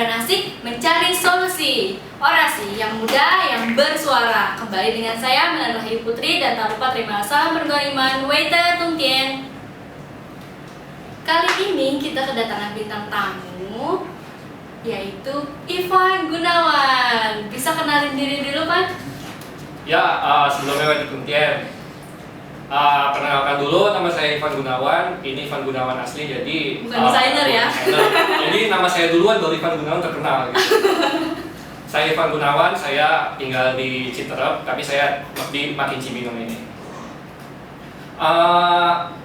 obrolan asik mencari solusi. Orasi yang mudah, yang bersuara. Kembali dengan saya Melana Rahayu Putri dan tak lupa terima salam bergoriman Weita Tungkien. Kali ini kita kedatangan bintang tamu, yaitu Ivan Gunawan. Bisa kenalin diri dulu, Pan? Ya, sebelumnya Weita Tungkien. Perkenalkan dulu, nama saya Ivan Gunawan. Ini Ivan Gunawan asli, jadi bukan desainer ya. Jadi nama saya duluan baru Ivan Gunawan terkenal gitu. Saya Ivan Gunawan, saya tinggal di Citerep, tapi saya di Makin Cibinong ini.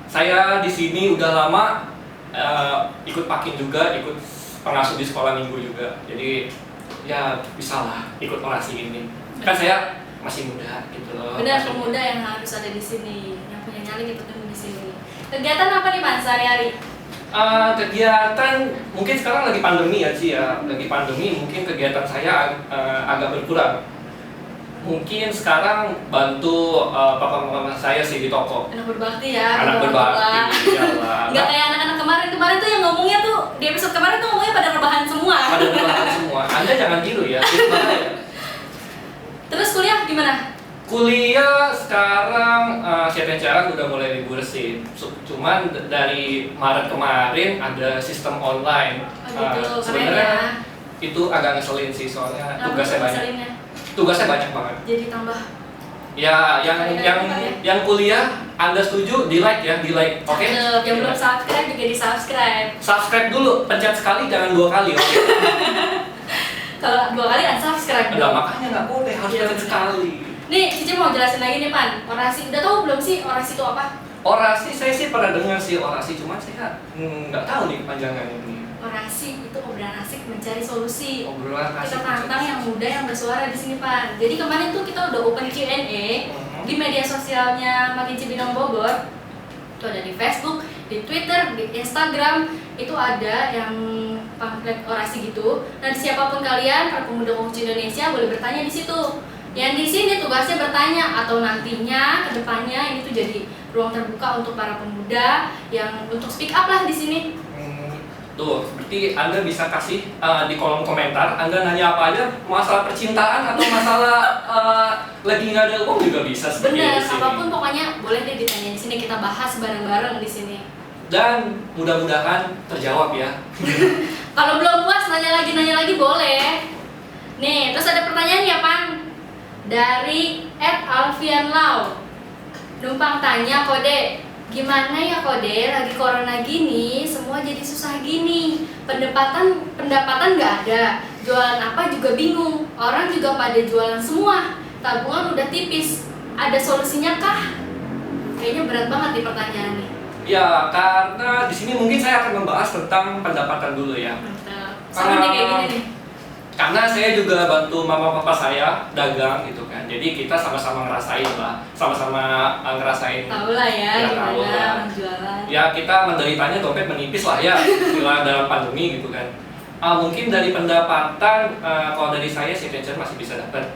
Saya di sini udah lama, ikut pakin juga, ikut pengasuh di sekolah minggu juga. Jadi ya bisa lah ikut orasi ini. Kan saya masih muda gitu loh. Benar, pemuda yang harus ada di sini, yang punya nyali gitu di sini. Kegiatan apa nih, Pan, sehari-hari? Kegiatan mungkin sekarang lagi pandemi ya sih ya, lagi pandemi mungkin kegiatan saya agak berkurang. Mungkin sekarang bantu papa mama saya sih di toko. Anak berbakti ya. Anak berbakti, iyalah. Nggak kayak anak-anak kemarin tuh yang ngomongnya tuh di episode kemarin tuh ngomongnya pada rebahan semua. Pada rebahan semua. Anda jangan gitu ya. Terus kuliah gimana? Kuliah sekarang secara udah mulai libur sih. Cuman dari Maret kemarin ada sistem online. Gitu, Sebenarnya itu agak ngeselin sih soalnya tugasnya banyak. Tugasnya banyak banget. Jadi tambah. Ya, yang kuliah Anda setuju di like ya, di like. Oke. Yang belum subscribe juga di subscribe. Subscribe dulu, pencet sekali jangan 2 kali. Oke. Kalau 2 kali unsubscribe. Enggak, makanya nggak boleh, harus pencet sekali. Nih, Cici mau jelasin lagi nih, Pan. Orasi, udah tahu belum sih orasi itu apa? Orasi saya sih pernah dengar sih orasi, cuman saya nggak tahu nih kepanjangan ini. Orasi itu obrolan asik mencari solusi. Obrolan asik. Kita tantang yang muda yang bersuara di sini, Pan. Jadi kemarin tuh kita udah open Q&A di media sosialnya Makin Cibinong Bogor. Itu ada di Facebook, di Twitter, di Instagram. Itu ada yang pamflet orasi gitu. Dan siapapun kalian, para pemuda konghucu Indonesia boleh bertanya di situ. Yang di sini tugasnya bertanya atau nantinya kedepannya ini tuh jadi ruang terbuka untuk para pemuda yang untuk speak up lah di sini. Tuh, berarti Anda bisa kasih di kolom komentar, Anda nanya apa aja, masalah percintaan atau masalah lagi nggak ada uang juga bisa seperti Bener, di sini. apapun pokoknya boleh deh ditanya di sini, kita bahas bareng-bareng di sini. Dan mudah-mudahan terjawab ya. Kalau belum puas nanya lagi boleh. Nih, terus ada pertanyaan ya, Pan? Dari @alfianlau. Numpang tanya kode. Gimana ya kode, lagi corona gini, semua jadi susah gini. Pendapatan nggak ada, jualan apa juga bingung. Orang juga pada jualan semua, tabungan udah tipis. Ada solusinya kah? Kayaknya berat banget nih pertanyaannya. Ya, karena di sini mungkin saya akan membahas tentang pendapatan dulu ya. Mantap. Sama nih kayak gini nih. Karena saya juga bantu mama papa saya dagang gitu kan. Jadi kita sama-sama ngerasain lah, sama-sama ngerasain. Tahu lah ya gimana penjualan. Ya kita menderitanya dompet menipis lah ya, dalam pandemi gitu kan. Mungkin dari pendapatan kalau dari saya si pensiun masih bisa dapat.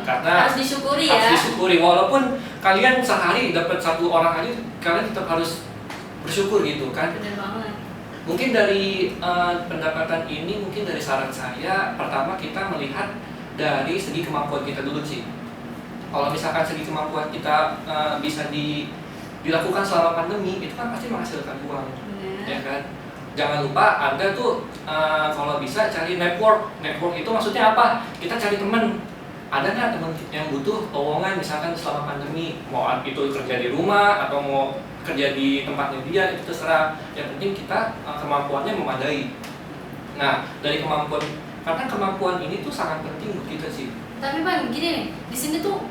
Karena harus disyukuri ya. Harus disyukuri walaupun kalian sehari dapat 1 orang aja, kalian tetap harus bersyukur gitu kan. Benar banget. Mungkin dari pendapatan ini, mungkin dari saran saya, pertama kita melihat dari segi kemampuan kita dulu sih. Kalau misalkan segi kemampuan kita bisa dilakukan selama pandemi, itu kan pasti menghasilkan uang, ya kan? Jangan lupa Anda tuh kalau bisa cari network. Network itu maksudnya apa? Kita cari teman. Ada nggak teman yang butuh lowongan misalkan selama pandemi, mau itu kerja di rumah atau mau kerja di tempatnya dia, itu terserah. Yang penting kita kemampuannya memadai. Nah, dari kemampuan, karena kemampuan ini tuh sangat penting buat kita sih. Tapi Pan, gini nih, di sini tuh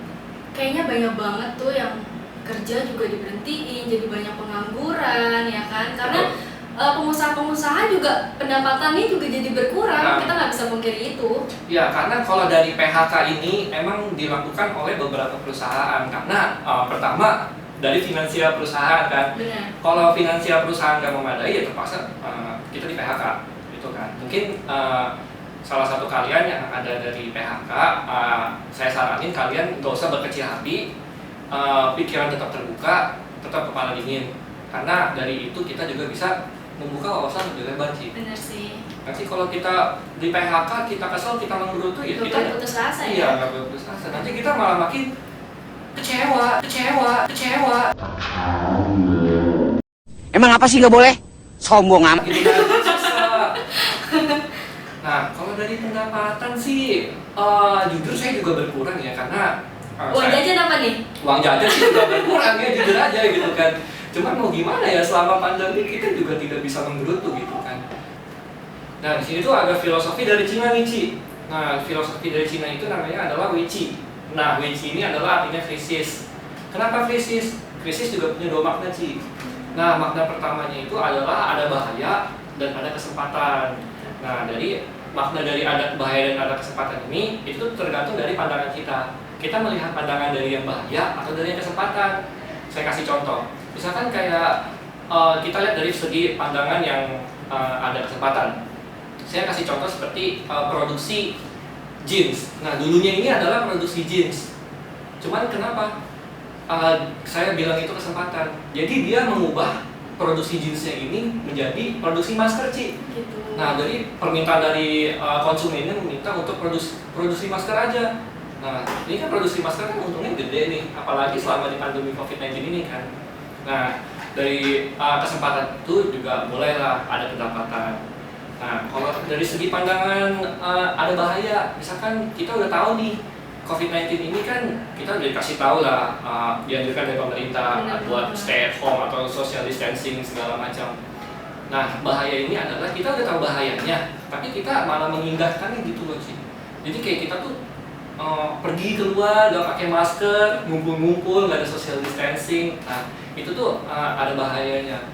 kayaknya banyak banget tuh yang kerja juga diberhentiin, jadi banyak pengangguran ya kan? Karena pengusaha-pengusaha juga pendapatannya juga jadi berkurang. Kita nggak bisa mungkiri itu. Ya, karena kalau dari PHK ini emang dilakukan oleh beberapa perusahaan. Karena pertama dari finansial perusahaan kan. Benar. Kalau finansial perusahaan nggak memadai ya terpaksa kita di PHK gitu kan. Mungkin salah satu kalian yang ada dari PHK, saya saranin kalian nggak usah berkecil hati, pikiran tetap terbuka, tetap kepala dingin. Karena dari itu kita juga bisa membuka wawasan lebih lebar sih. Benar sih. Nanti kalau kita di PHK, kita kesel, kita menggerutu ya kita bukan putus asa iya, ya. nggak putus asa. Nanti kita malah makin kecewa. Emang apa sih nggak boleh? Sombong amat. Gitu kan, susah. Nah, kalau dari pendapatan sih, jujur saya juga berkurang ya karena Uang jajan apa nih? uang jajan sih juga berkurang ya, jujur aja gitu kan. Cuman mau gimana ya, selama pandemi kita juga tidak bisa menggerutu gitu kan. Nah, di sini tuh ada filosofi dari Cina nih, Ci. Nah, filosofi dari Cina itu namanya adalah Weiqi. Nah, Weiqi ini adalah artinya krisis. Kenapa krisis? Krisis juga punya dua makna, Ci. Nah, makna pertamanya itu adalah ada bahaya dan ada kesempatan. Nah, dari makna dari ada bahaya dan ada kesempatan ini itu tergantung dari pandangan kita. Kita melihat pandangan dari yang bahaya atau dari yang kesempatan. Saya kasih contoh. Misalkan kayak kita lihat dari segi pandangan yang ada kesempatan. Saya kasih contoh seperti produksi jeans. Nah, dulunya ini adalah produksi jeans. Cuman kenapa? Saya bilang itu kesempatan. Jadi dia mengubah produksi jeansnya ini menjadi produksi masker, Ci. Gitu. Nah, dari permintaan dari konsumennya meminta untuk produksi masker aja. Nah, ini kan produksi masker kan untungnya gede nih, apalagi selama di pandemi COVID-19 ini kan. Nah, dari kesempatan itu juga mulailah ada pendapatan. Nah, kalau dari segi pandangan ada bahaya, misalkan kita udah tahu nih COVID-19 ini kan kita udah dikasih tahu lah dianjurkan dari pemerintah buat stay at home atau social distancing segala macam. Nah, bahaya ini adalah kita udah tahu bahayanya, tapi kita malah mengindahkannya gitu loh sih. Jadi kayak kita tuh pergi keluar gak pakai masker, ngumpul-ngumpul, gak ada social distancing. Nah, itu tuh ada bahayanya.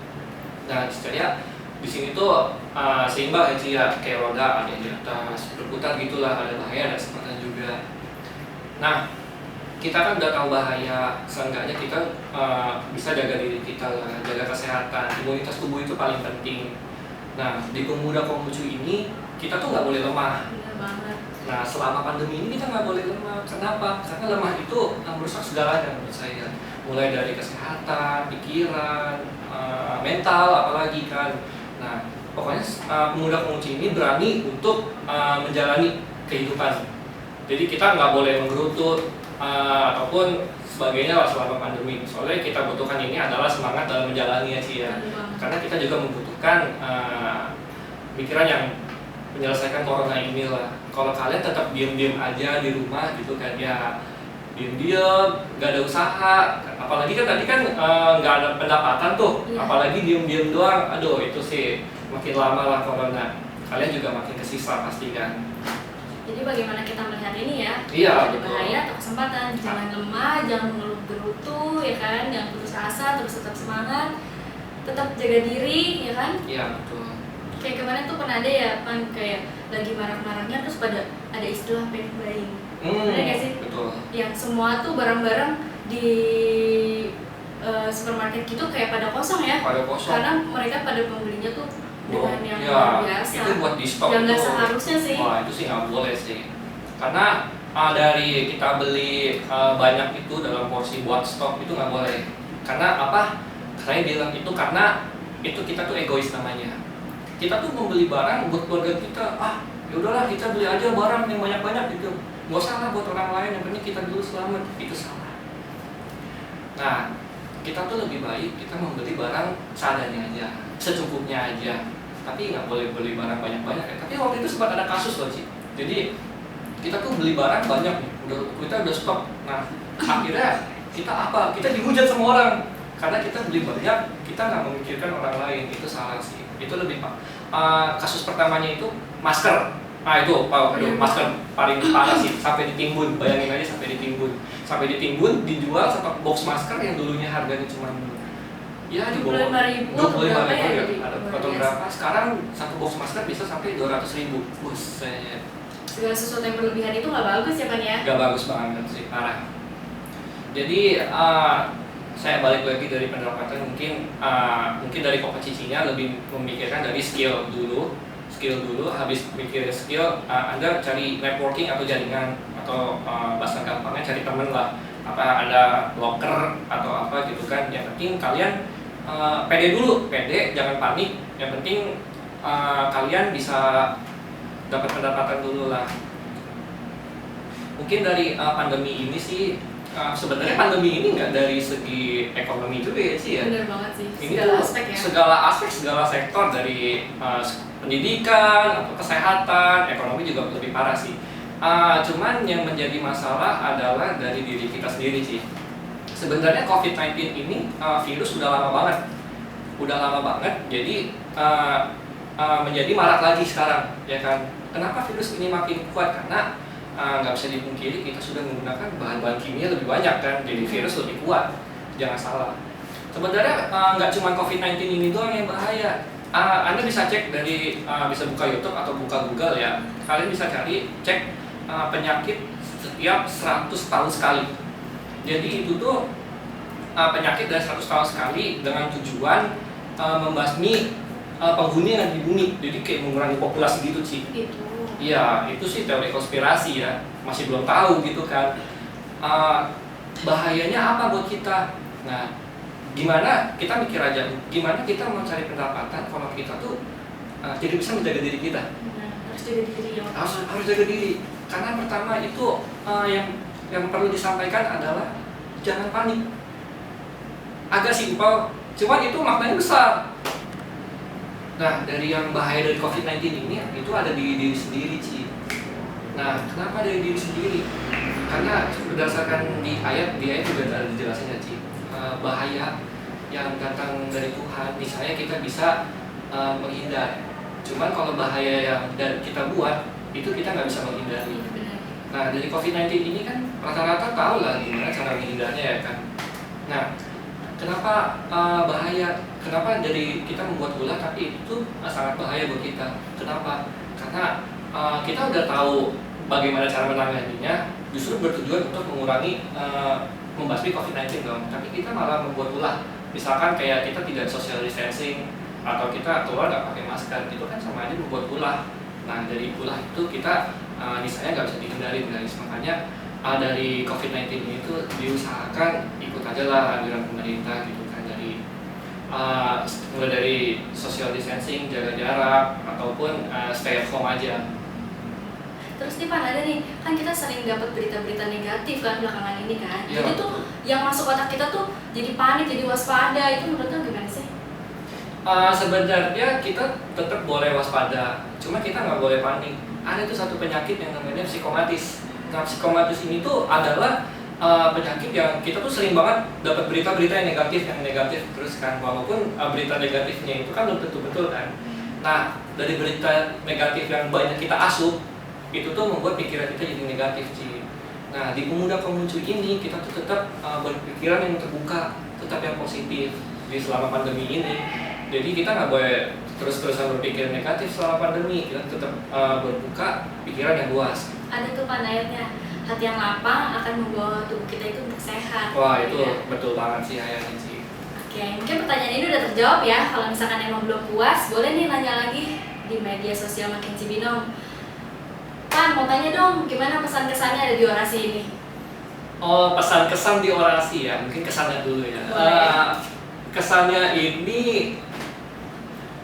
Nah, saya di sini tuh seimbang aja ya, kayak roda ada di atas, berputar gitulah, ada bahaya ada kesempatan juga. Nah, kita kan udah tahu bahaya, seenggaknya kita bisa jaga diri kita lah, jaga kesehatan, imunitas tubuh itu paling penting. Nah, di Pemuda Konghucu ini kita tuh nggak boleh lemah. Benar banget. Nah, selama pandemi ini kita nggak boleh lemah. Kenapa? Karena lemah itu merusak segalanya menurut saya. Mulai dari kesehatan, pikiran, mental, apalagi kan. Nah, pokoknya Pemuda Konghucu ini berani untuk menjalani kehidupan. Jadi kita nggak boleh menggerutut ataupun sebagainya lah selama pandemi. Soalnya kita butuhkan ini adalah semangat dalam menjalani sih ya. Karena kita juga membutuhkan pikiran yang menyelesaikan corona ini lah. Kalau kalian tetap diem-diem aja di rumah gitu kan ya, diem-diem, nggak ada usaha. Apalagi kan tadi kan nggak ada pendapatan tuh, apalagi diem-diem doang. Aduh, itu sih makin lama lah corona. Kalian juga makin kesisa pasti kan. Jadi bagaimana kita melihat ini ya? Iya, ada betul. bahaya atau kesempatan. Jangan lemah, jangan mengeluh gerutu, ya kan? Jangan putus asa, terus tetap semangat, tetap jaga diri, ya kan? Iya, betul. Kayak kemarin tuh pernah ada ya, kan kayak lagi marah-marahnya terus pada ada istilah panic buying. Benar nggak sih? Betul. Yang semua tuh barang-barang di supermarket gitu kayak pada kosong ya? Pada kosong. Karena mereka pada pembelinya tuh dengan yang ya, luar biasa. itu buat di stok yang nggak itu. seharusnya sih. Wah, itu sih nggak boleh sih. Karena dari kita beli banyak itu dalam porsi buat stok itu nggak boleh. Karena apa? Saya bilang itu karena itu kita tuh egois namanya. Kita tuh membeli barang buat keluarga kita. Ya udahlah kita beli aja barang yang banyak-banyak gitu. Nggak usah lah buat orang lain, yang penting kita dulu selamat. Itu salah. Nah, kita tuh lebih baik kita membeli barang seadanya aja, secukupnya aja. Tapi nggak boleh beli barang banyak-banyak ya. Tapi waktu itu sempat ada kasus loh, Ci. Jadi kita tuh beli barang banyak nih, kita udah stok. Nah, akhirnya kita apa? Kita dihujat sama orang karena kita beli banyak, kita nggak memikirkan orang lain. Itu salah sih. Itu lebih kasus pertamanya itu masker. Nah itu, masker paling parah sih, sampai ditimbun. Bayangin aja sampai ditimbun, dijual satu box masker yang dulunya harganya cuma ya di bawah 25.000 25.000 ya, jadi ada luar atau biasa. berapa? Sekarang satu box masker bisa sampai 200.000. Buset. Segala sesuatu yang berlebihan itu nggak bagus ya kan ya? Gak bagus banget sih, parah. Jadi saya balik lagi dari pendapatan, mungkin dari kompetisinya lebih memikirkan dari skill dulu. Habis mikirin skill, Anda cari networking atau jaringan, atau bahasa gampangnya cari temen lah. Apa ada locker atau apa gitu kan. Yang penting kalian pede dulu, jangan panik. Yang penting kalian bisa dapat pendapatan dulu lah. Mungkin dari pandemi ini sih, sebenarnya pandemi ini nggak dari segi ekonomi juga ya sih ya. Bener banget sih, Ini segala tuh aspek ya. segala aspek, segala sektor dari pendidikan, atau kesehatan, ekonomi juga lebih parah sih. Cuman yang menjadi masalah adalah dari diri kita sendiri sih. Sebenarnya COVID-19 ini virus udah lama banget, jadi menjadi marak lagi sekarang, ya kan? Kenapa virus ini makin kuat? Karena nggak bisa dipungkiri kita sudah menggunakan bahan-bahan kimia lebih banyak kan, jadi virus lebih kuat. Jangan salah. Sebenarnya nggak cuma COVID-19 ini doang yang bahaya. Anda bisa cek dari bisa buka YouTube atau buka Google ya. Kalian bisa cek penyakit setiap 100 tahun sekali. Jadi itu tuh penyakit dari 100 tahun sekali dengan tujuan membasmi penghuni yang ada di bumi. Jadi kayak mengurangi populasi gitu sih. Gitu. Iya, itu sih teori konspirasi ya. Masih belum tahu gitu kan. Bahayanya apa buat kita? Nah, gimana kita mikir aja, gimana kita mau cari pendapatan kalau kita tuh tidak bisa menjaga diri kita? Nah, harus jaga diri ya. Harus jaga diri. Karena pertama itu yang perlu disampaikan adalah jangan panik. Agak simpel, cuman itu maknanya besar. Nah, dari yang bahaya dari COVID-19 ini itu ada di diri sendiri, Ci. Nah, kenapa dari diri sendiri? Karena berdasarkan di ayat juga ada dijelasin ya, Ci. Bahaya yang datang dari Tuhan, misalnya kita bisa menghindar. Cuman kalau bahaya yang kita buat, itu kita nggak bisa menghindari. Nah, dari COVID-19 ini kan rata-rata tahu lah gimana cara menghindarnya ya kan. Nah, kenapa bahaya? Kenapa dari kita membuat ulah tapi itu sangat bahaya buat kita? Kenapa? Karena kita udah tahu bagaimana cara menanganinya, justru bertujuan untuk mengurangi membasmi COVID-19 dong. Tapi kita malah membuat ulah. Misalkan kayak kita tidak social distancing atau kita keluar nggak pakai masker, itu kan sama aja membuat ulah. Nah, dari ulah itu kita misalnya nggak bisa dihindari guys. Makanya dari COVID-19 itu diusahakan ikut aja lah anjuran pemerintah gitu kan, dari mulai dari social distancing, jaga jarak ataupun stay at home aja. Terus nih Pan, ada nih, kan kita sering dapat berita-berita negatif kan belakangan ini kan. Ya. Jadi tuh yang masuk otak kita tuh jadi panik, jadi waspada. Itu menurut lo gimana sih? Sebenarnya kita tetap boleh waspada, cuma kita nggak boleh panik. Ada tuh satu penyakit yang namanya psikomatis. Nah, psikomatis ini tuh adalah penyakit yang kita tuh sering banget dapat berita-berita yang negatif terus kan, walaupun berita negatifnya itu kan belum tentu betul kan. Nah, dari berita negatif yang banyak kita asup, itu tuh membuat pikiran kita jadi negatif sih. Nah, di pemuda-pemudi ini kita tuh tetap berpikiran yang terbuka, tetap yang positif di selama pandemi ini. Jadi kita nggak boleh terus-terusan berpikir negatif selama pandemi. Kita tetap berbuka pikiran yang luas. Ada tuh Pan ayatnya, hati yang lapang akan membawa tubuh kita itu untuk sehat. Wah, itu Ya. betul banget sih ayatnya sih. Oke, mungkin pertanyaan ini udah terjawab ya. Kalau misalkan emang belum puas, boleh nih nanya lagi di media sosial Makin Cibinong. Pan, mau tanya dong, gimana pesan-kesannya ada di orasi ini? Oh, pesan-kesan di orasi ya, mungkin kesannya dulu ya. Kesannya ini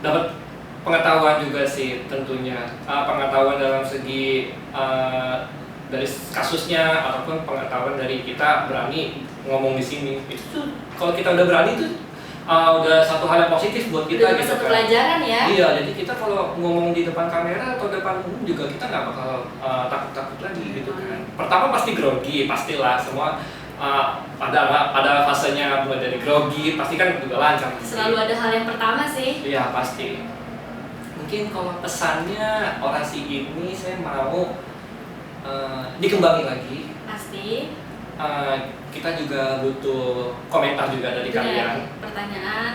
dapat pengetahuan juga sih tentunya. Pengetahuan dalam segi dari kasusnya ataupun pengetahuan dari kita berani ngomong di sini. Itu tuh kalau kita udah berani tuh udah satu hal yang positif buat kita Udah gitu satu kan. pelajaran ya. Iya, jadi kita kalau ngomong di depan kamera atau depan umum juga kita nggak bakal takut-takut lagi gitu kan. Pertama pasti grogi, pastilah semua pada fasenya mulai dari grogi, pasti kan juga lancar. Selalu ada hal yang pertama sih. Iya, pasti. Mungkin kalau pesannya orasi ini saya mau dikembangin lagi. Pasti. Kita juga butuh komentar juga dari kalian.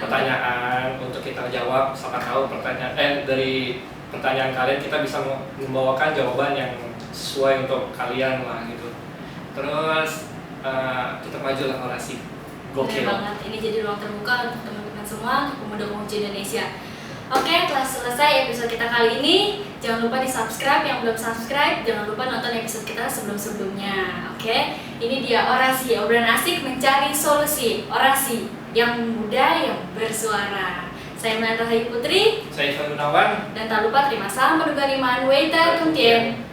Pertanyaan untuk kita jawab. Siapa tahu dari pertanyaan kalian kita bisa membawakan jawaban yang sesuai untuk kalian lah gitu. Terus kita maju lah orasi. Bener banget. Ini jadi ruang terbuka untuk teman-teman semua, untuk pemuda-pemudi Indonesia. Oke, telah selesai episode kita kali ini. Jangan lupa di-subscribe yang belum subscribe. Jangan lupa nonton episode kita sebelum-sebelumnya. Oke, ini dia orasi, obrolan asik mencari solusi. Orasi yang muda yang bersuara. Saya Melanda Rahayu Putri, Saya Ivan Gunawan. dan tak lupa terima salam bergani man Weita Tuntien.